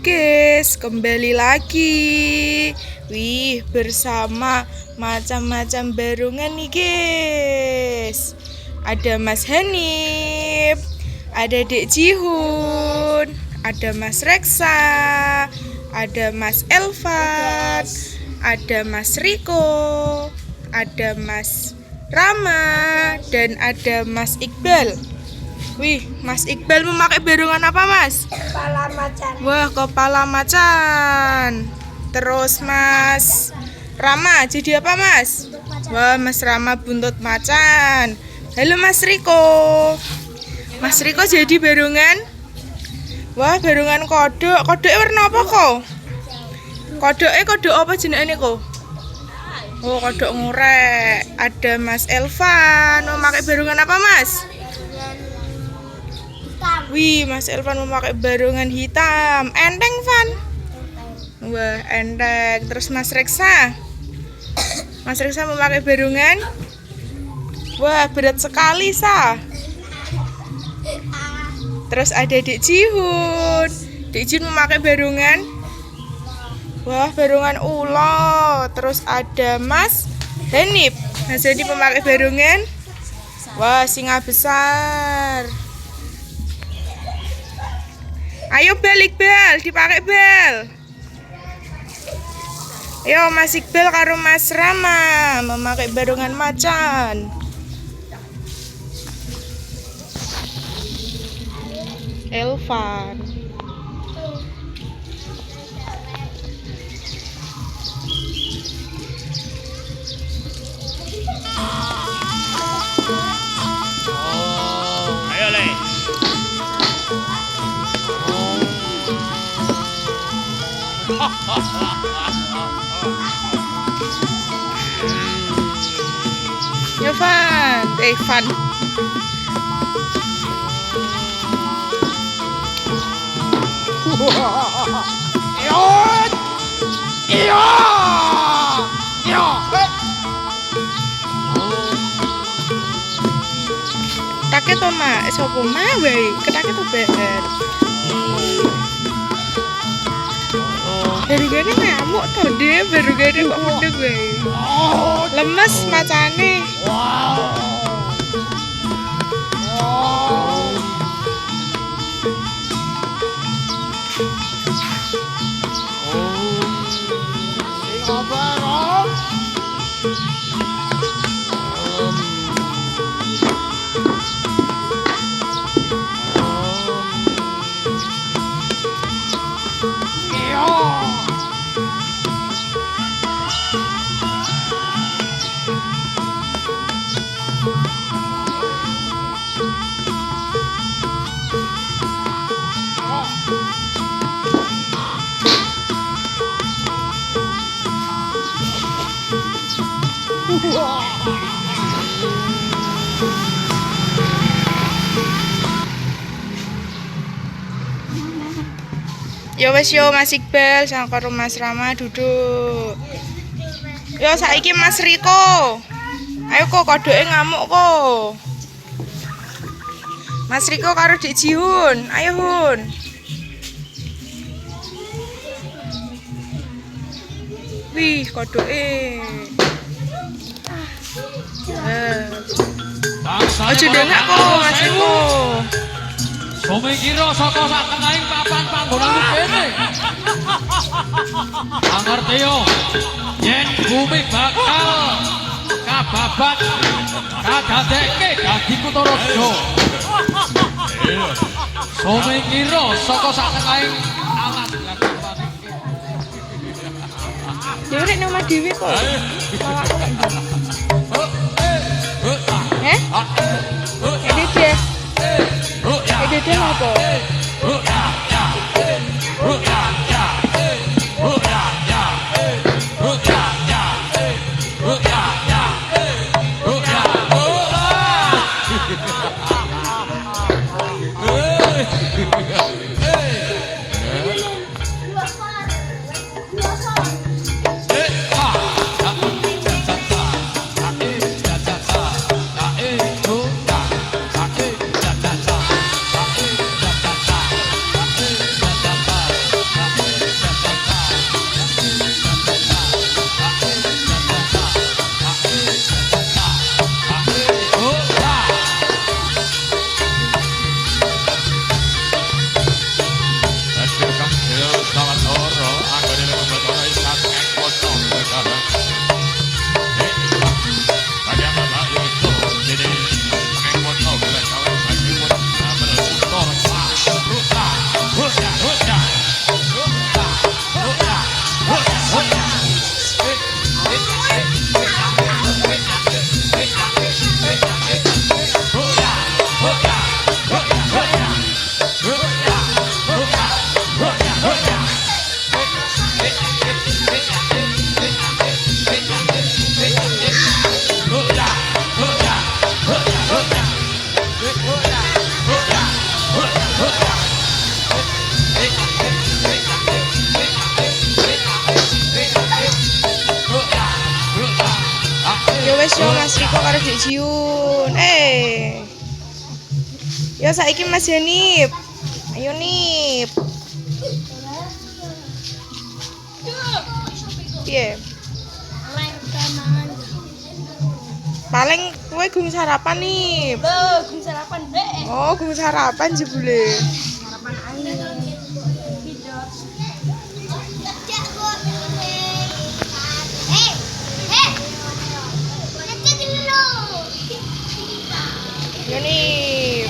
guys, kembali lagi. Wih, bersama macam-macam barungan nih guys. Ada Mas Hanif, ada Dek Jihun, ada Mas Reksa, ada Mas Elvan, ada Mas Riko, ada Mas Rama, dan ada Mas Iqbal. Wih, Mas Iqbal memakai barungan apa, Mas? Kepala macan. Wah, kepala macan. Terus Mas Rama jadi apa, Mas? Wah, Mas Rama buntut macan. Halo Mas Riko. Mas Riko jadi barungan? Wah, barungan kodok. Kodoknya warna apa kok? Kodoknya kodok apa jenenge kok? Oh, kodok ngorek. Ada Mas Elvan memakai barungan apa, Mas? Wih, Mas Elvan memakai barungan hitam. Enteng, Van? Wah, enteng. Terus Mas Reksa. Mas Reksa memakai barungan. Wah, berat sekali, Sa. Terus ada Dek Jihun. Dek Jihun memakai barungan. Wah, barungan ulo. Terus ada Mas Hanif. Mas Hanif memakai barungan. Wah, singa besar. Ayo balik bal, dipakai bal. Ayo Mas Iqbal karo Mas Rama memakai barungan macan. Elvan. Ayo Le. Ya Van, Van. Take to mak, sapa mah wae, ketake to ber. Baru gini ngamuk to deh, baru gini kok mendeng wae. Lemes macane. Yo wes yo Mas Iqbal sang karo Mas Rama duduk. Yo saiki Mas Riko. Ayo kok kodoke ngamuk kok. Mas Riko karo Dek Jihun. Ayo Hun. Wih, kodoke. Aja dengak kok Mas Riko. Sumikira saka sak tengahing papan panggonan kene. Pangerti yo. Yen bumi bakal kababat kadadekke dadi kutha raja. Sumikira saka sak tengahing alat Dewe nek nomah dhewe kok. Heh? Ini dia. Ini dia apa? Yo wes yo Mas Riko karo Dek Jiun. Yo saiki Mas Yanip. Ayo Nip. Piye? Paling kowe gung sarapan nih. Gung sarapan deh. Oh, gung sarapan jebule. Sarapan angin. Yo nih.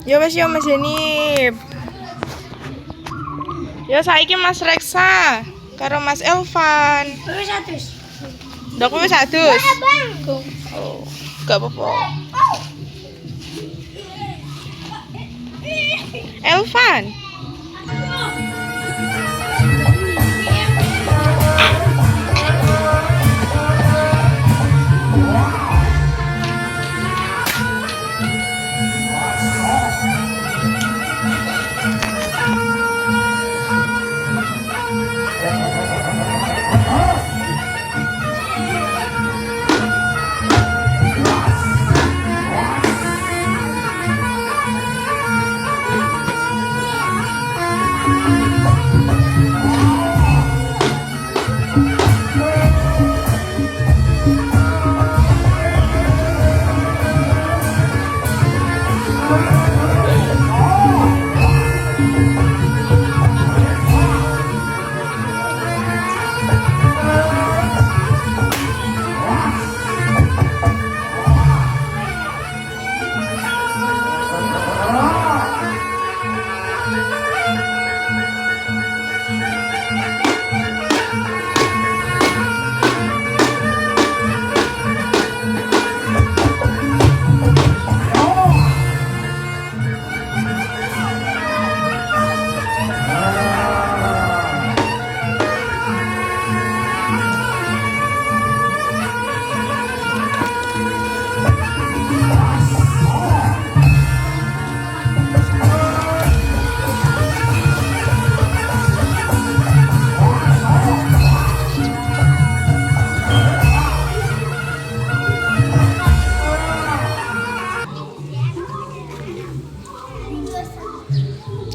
Yo wes yo Mas Yanip. Yo saiki Mas Reksa karo Mas Elvan. Wis atus. Ndok wis adus. Oh, gak apa-apa. Elvan.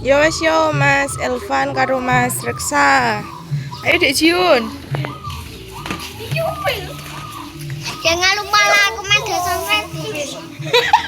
Yo wes yo Mas Elvan karo Mas Reksa. Ayo Dek Jiun. Jangan lupa like, komen, dan subscribe.